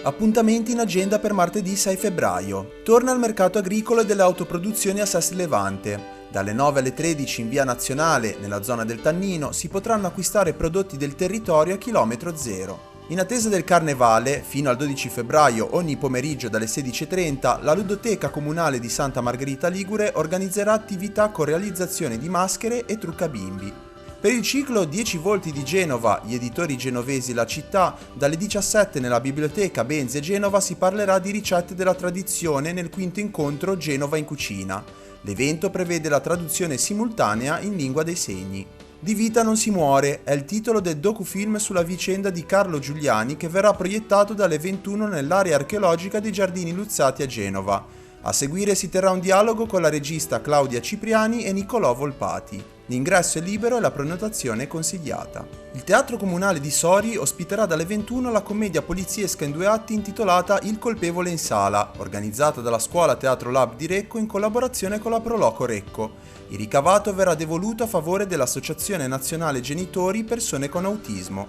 Appuntamenti in agenda per martedì 6 febbraio. Torna al mercato agricolo e delle autoproduzioni a Sassi Levante. Dalle 9 alle 13 in via Nazionale, nella zona del Tannino, si potranno acquistare prodotti del territorio a chilometro zero. In attesa del Carnevale, fino al 12 febbraio ogni pomeriggio dalle 16:30, la Ludoteca Comunale di Santa Margherita Ligure organizzerà attività con realizzazione di maschere e trucca bimbi. Per il ciclo 10 volti di Genova, gli editori genovesi La Città, dalle 17 nella biblioteca Benzi e Genova si parlerà di ricette della tradizione nel quinto incontro Genova in cucina. L'evento prevede la traduzione simultanea in lingua dei segni. Di vita non si muore è il titolo del docufilm sulla vicenda di Carlo Giuliani che verrà proiettato dalle 21 nell'area archeologica dei Giardini Luzzati a Genova. A seguire si terrà un dialogo con la regista Claudia Cipriani e Niccolò Volpati. L'ingresso è libero e la prenotazione è consigliata. Il Teatro Comunale di Sori ospiterà dalle 21 la commedia poliziesca in 2 atti intitolata Il colpevole in sala, organizzata dalla Scuola Teatro Lab di Recco in collaborazione con la Proloco Recco. Il ricavato verrà devoluto a favore dell'Associazione Nazionale Genitori Persone con Autismo.